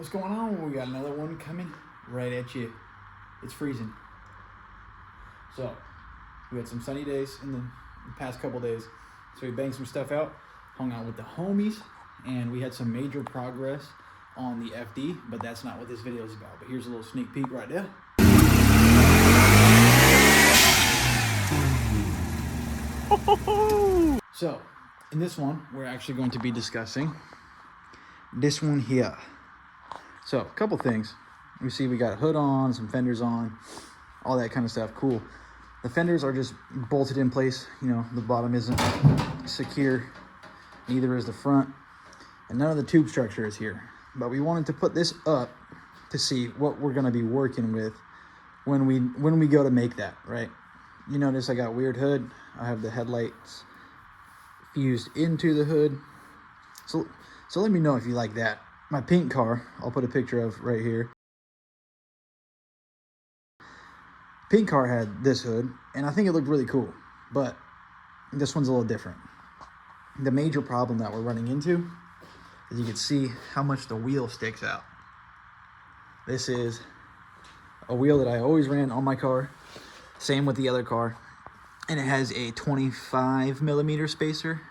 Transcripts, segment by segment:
What's going on? We got another one coming right at you. It's freezing. So, we had some sunny days in the past couple days. So we banged some stuff out, hung out with the homies, and we had some major progress on the FD, but that's not what this video is about. But here's a little sneak peek right there. So, in this one, we're actually going to be discussing this one here. So, a couple things. You see we got a hood on, some fenders on, all that kind of stuff. Cool. The fenders are just bolted in place. You know, the bottom isn't secure. Neither is the front. And none of the tube structure is here. But we wanted to put this up to see what we're going to be working with when we go to make that, right? You notice I got weird hood. I have the headlights fused into the hood. So let me know if you like that. My pink car, I'll put a picture of right here. Pink car had this hood, and I think it looked really cool, but this one's a little different. The major problem that we're running into is you can see how much the wheel sticks out. This is a wheel that I always ran on my car, same with the other car, and it has a 25 millimeter spacer,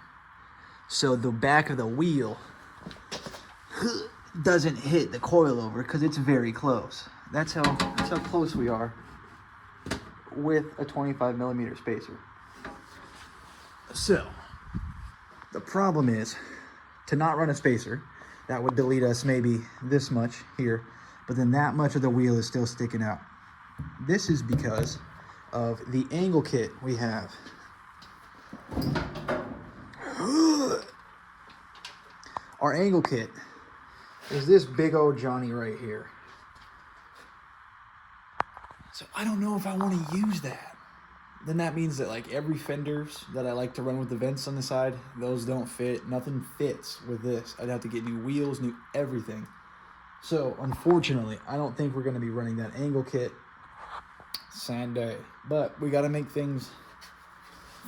so the back of the wheel doesn't hit the coilover because it's very close. That's how close we are with a 25 millimeter spacer. So the problem is to not run a spacer. That would delete us maybe this much here, but then that much of the wheel is still sticking out. This is because of the angle kit we have. Our angle kit is this big old Johnny right here. So I don't know if I want to use that. Then that means that like every fenders that I like to run with the vents on the side, those don't fit. Nothing fits with this. I'd have to get new wheels, new everything. So unfortunately, I don't think we're going to be running that angle kit Sunday. But we got to make things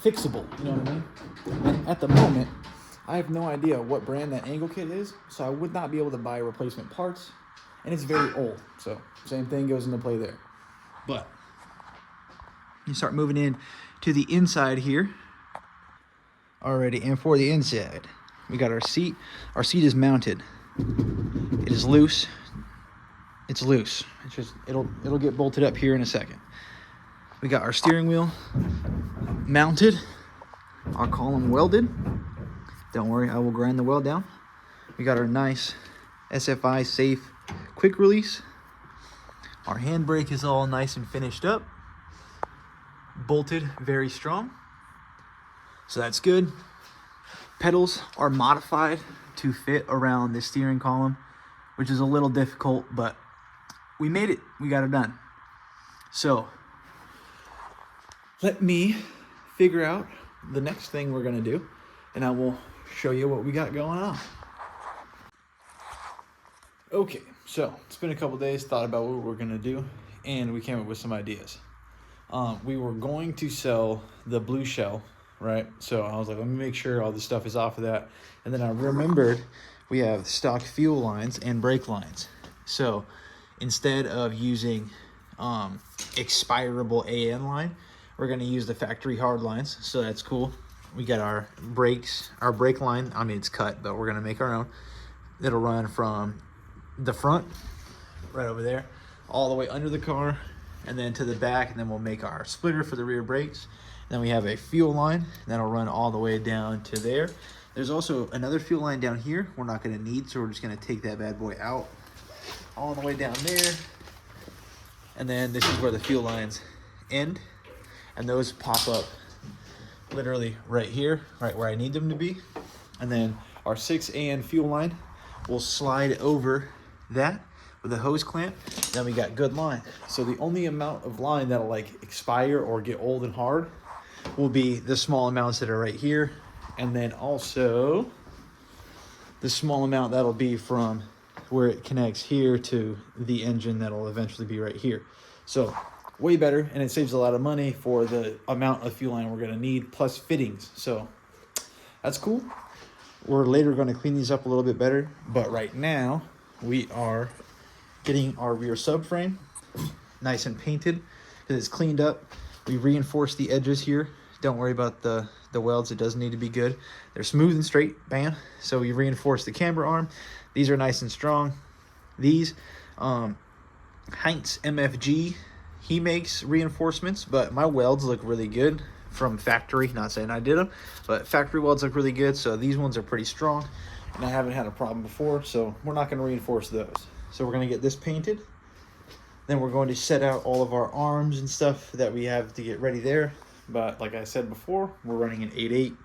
fixable, you know what I mean? And at the moment, I have no idea what brand that angle kit is, so I would not be able to buy replacement parts, and it's very old, so same thing goes into play there. But you start moving in to the inside here already, and for the inside, we got our seat. Our seat is mounted. It is loose. It's loose. It's just it'll get bolted up here in a second. We got our steering wheel mounted, our column welded. Don't worry, I will grind the weld down. We got our nice SFI safe quick release. Our handbrake is all nice and finished up. Bolted very strong. So that's good. Pedals are modified to fit around the steering column, which is a little difficult, but we made it. We got it done. So let me figure out the next thing we're going to do, and I will show you what we got going on. Okay, so it's been a couple days, thought about what we're gonna do, and we came up with some ideas. We were going to sell the blue shell, right? So I was like, let me make sure all the stuff is off of that. And then I remembered we have stock fuel lines and brake lines. So instead of using expirable AN line, we're gonna use the factory hard lines, so that's cool. We got our brakes, our brake line. I mean, it's cut, but we're gonna make our own. It'll run from the front, right over there, all the way under the car, and then to the back, and then we'll make our splitter for the rear brakes. Then we have a fuel line that'll run all the way down to there. There's also another fuel line down here we're not gonna need, so we're just gonna take that bad boy out, all the way down there. And then this is where the fuel lines end, and those pop up literally right here, right where I need them to be. And then our 6 AN fuel line will slide over that with a hose clamp. Then we got good line. So the only amount of line that'll like expire or get old and hard will be the small amounts that are right here, and then also the small amount that'll be from where it connects here to the engine that'll eventually be right here. So way better, and it saves a lot of money for the amount of fuel line we're gonna need, plus fittings. So that's cool. We're later gonna clean these up a little bit better, but right now we are getting our rear subframe nice and painted because it's cleaned up. We reinforced the edges here. Don't worry about the welds. It doesn't need to be good. They're smooth and straight, bam. So we reinforced the camber arm. These are nice and strong. These Heinz MFG, he makes reinforcements, but my welds look really good from factory. Not saying I did them, but factory welds look really good. So these ones are pretty strong, and I haven't had a problem before, so we're not going to reinforce those. So we're going to get this painted. Then we're going to set out all of our arms and stuff that we have to get ready there. But like I said before, we're running an 8.8,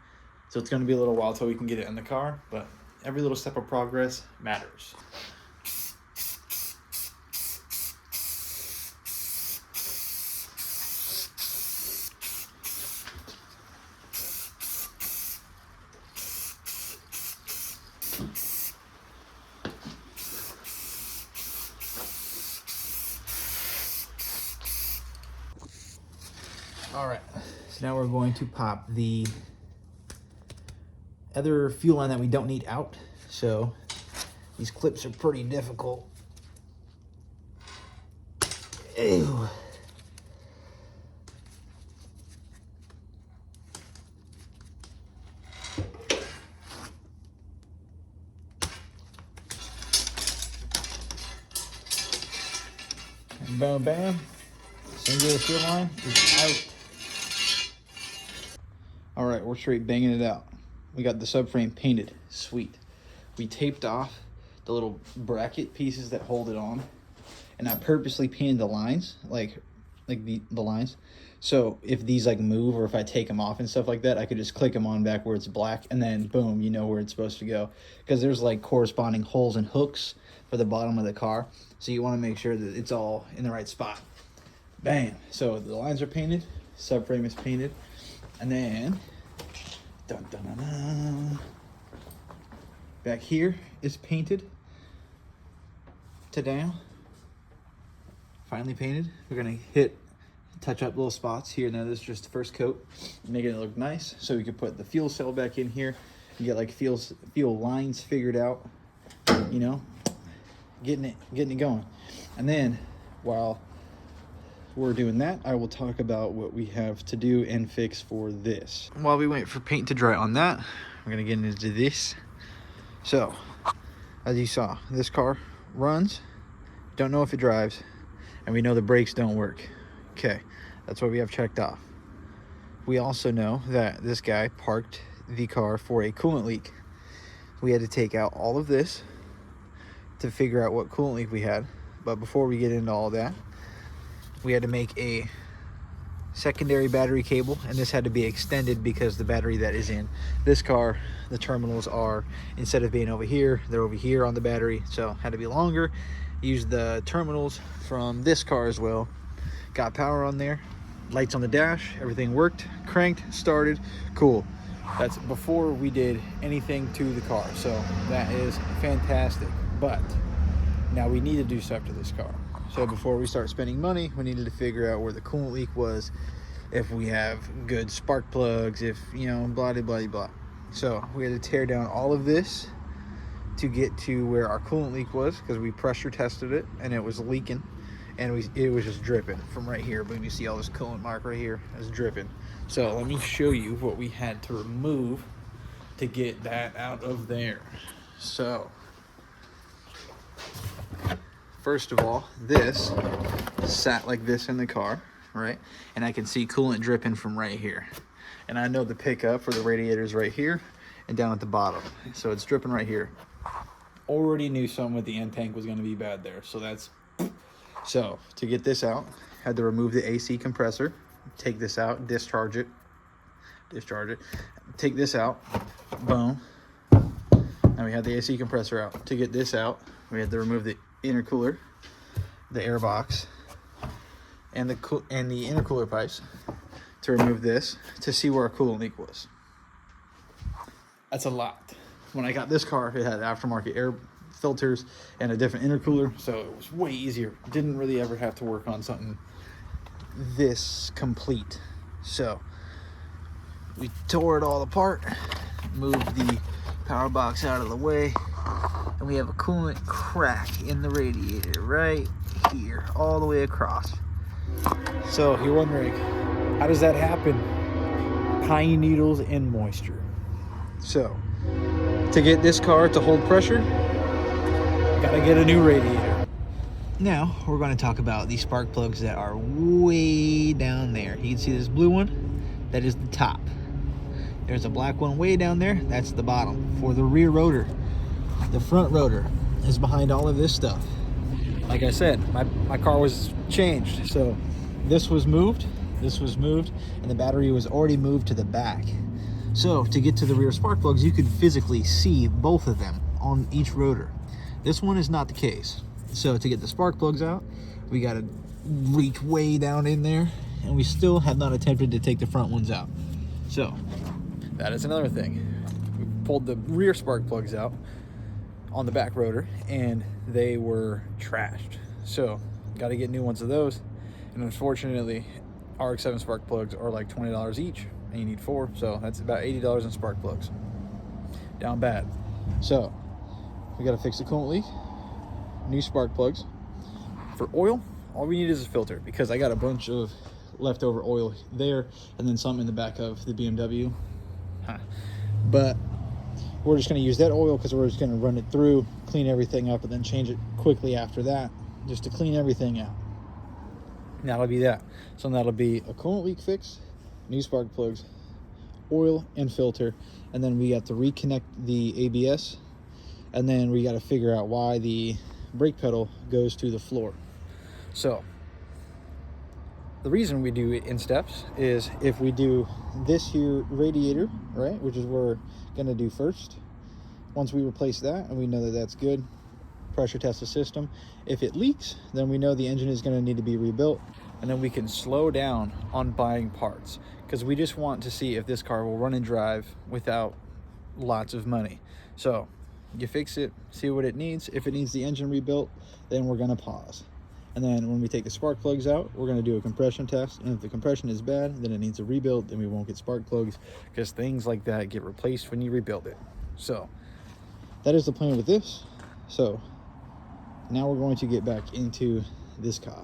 so it's going to be a little while till we can get it in the car, but every little step of progress matters. All right, so now we're going to pop the other fuel line that we don't need out. So these clips are pretty difficult. Ew. And boom, bam. Singular fuel line is out. All right, we're straight banging it out. We got the subframe painted, sweet. We taped off the little bracket pieces that hold it on, and I purposely painted the lines, like the lines. So if these like move or if I take them off and stuff like that, I could just click them on back where it's black, and then boom, you know where it's supposed to go. Because there's like corresponding holes and hooks for the bottom of the car, so you want to make sure that it's all in the right spot. Bam. So the lines are painted, subframe is painted, and then dun, dun, dun, dun, back here is painted to down. Finally painted. We're gonna touch up little spots here and there. This is just the first coat, making it look nice. So we can put the fuel cell back in here and get like fuel lines figured out. You know, getting it going. And then while we're doing that, I will talk about what we have to do and fix for this. While we wait for paint to dry on that, we're gonna get into this. So, as you saw, this car runs, don't know if it drives, and we know the brakes don't work. Okay, that's what we have checked off. We also know that this guy parked the car for a coolant leak. We had to take out all of this to figure out what coolant leak we had. But before we get into all that, we had to make a secondary battery cable, and this had to be extended because the battery that is in this car, the terminals are, instead of being over here, they're over here on the battery, so had to be longer. Used the terminals from this car as well. Got power on there, lights on the dash, everything worked, cranked, started, cool. That's before we did anything to the car, so that is fantastic. But now we need to do stuff to this car. So before we start spending money, we needed to figure out where the coolant leak was, if we have good spark plugs, if, you know, blah, blah, blah, blah. So we had to tear down all of this to get to where our coolant leak was, because we pressure tested it and it was leaking, and it was just dripping from right here. But you see all this coolant mark right here is dripping. So let me show you what we had to remove to get that out of there. So first of all, this sat like this in the car, right? And I can see coolant dripping from right here. And I know the pickup for the radiator's right here and down at the bottom. So it's dripping right here. Already knew something with the end tank was gonna be bad there. So to get this out, had to remove the AC compressor, take this out, discharge it, take this out, boom. Now we have the AC compressor out. To get this out, we had to remove the intercooler, the air box, and the intercooler pipes to remove this to see where our coolant leak was. That's a lot. When I got this car, it had aftermarket air filters and a different intercooler, so it was way easier. Didn't really ever have to work on something this complete. So we tore it all apart, moved the power box out of the way, And we have a coolant crack in the radiator right here, all the way across. So you're wondering, how does that happen? Pine needles and moisture. So, to get this car to hold pressure, gotta get a new radiator. Now, we're going to talk about these spark plugs that are way down there. You can see this blue one, that is the top. There's a black one way down there, that's the bottom. For the rear rotor, the front rotor is behind all of this stuff. Like I said, my car was changed. So this was moved, and the battery was already moved to the back. So to get to the rear spark plugs, you could physically see both of them on each rotor. This one is not the case. So to get the spark plugs out, we got to reach way down in there, and we still have not attempted to take the front ones out. So that is another thing. We pulled the rear spark plugs out on the back rotor, and they were trashed. So got to get new ones of those. And unfortunately, RX7 spark plugs are like $20 each, and you need 4, so that's about $80 in spark plugs. Down bad. So we got to fix the coolant leak, new spark plugs. For oil, all we need is a filter, because I got a bunch of leftover oil there, and then some in the back of the BMW. But we're just going to use that oil because we're just going to run it through, clean everything up, and then change it quickly after that, just to clean everything out. That'll be that. So that'll be a coolant leak fix, new spark plugs, oil and filter, and then we got to reconnect the ABS, and then we got to figure out why the brake pedal goes to the floor. So the reason we do it in steps is if we do this here radiator, right, which is what we're going to do first, once we replace that and we know that that's good, pressure test the system. If it leaks, then we know the engine is going to need to be rebuilt, and then we can slow down on buying parts, because we just want to see if this car will run and drive without lots of money. So you fix it, see what it needs. If it needs the engine rebuilt, then we're going to pause. And then when we take the spark plugs out, we're going to do a compression test. And if the compression is bad, then it needs a rebuild. Then we won't get spark plugs, because things like that get replaced when you rebuild it. So that is the plan with this. So now we're going to get back into this car.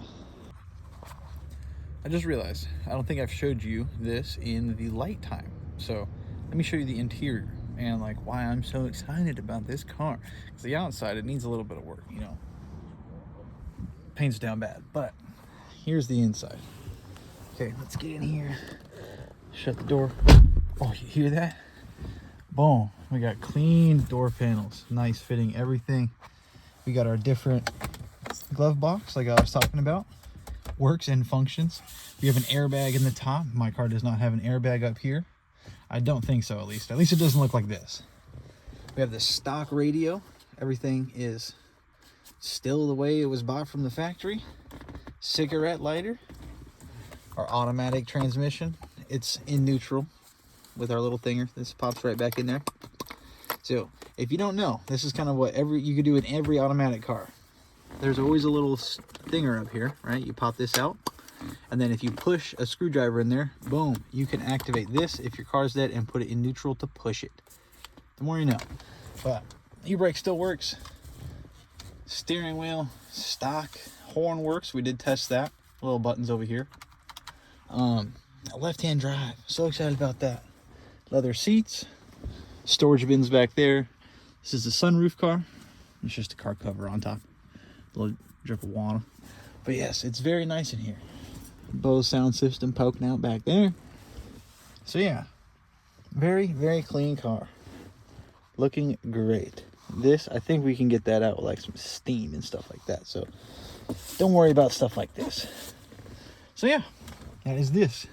I just realized I don't think I've showed you this in the light time. So let me show you the interior and like why I'm so excited about this car. Because the outside, it needs a little bit of work, you know. Paint's down bad, but here's the inside. Okay, let's get in here. Shut the door. Oh, you hear that? Boom. We got clean door panels, nice fitting everything. We got our different glove box like I was talking about. Works and functions. We have an airbag in the top. My car does not have an airbag up here. I don't think so, at least. At least it doesn't look like this. We have the stock radio. Everything is still the way it was bought from the factory. Cigarette lighter. Our automatic transmission. It's in neutral with our little thinger. This pops right back in there. So if you don't know, this is kind of what you could do in every automatic car. There's always a little thinger up here, right? You pop this out, and then if you push a screwdriver in there, boom, you can activate this if your car's dead and put it in neutral to push it. The more you know. But e-brake still works. Steering wheel, stock, horn works. We did test that. Little buttons over here. Left-hand drive. So excited about that. Leather seats. Storage bins back there. This is the sunroof car. It's just a car cover on top. A little drip of water. But yes, it's very nice in here. Bose sound system poking out back there. So yeah, very, very clean car. Looking great. This, I think we can get that out with like some steam and stuff like that. So don't worry about stuff like this. So yeah, that is this.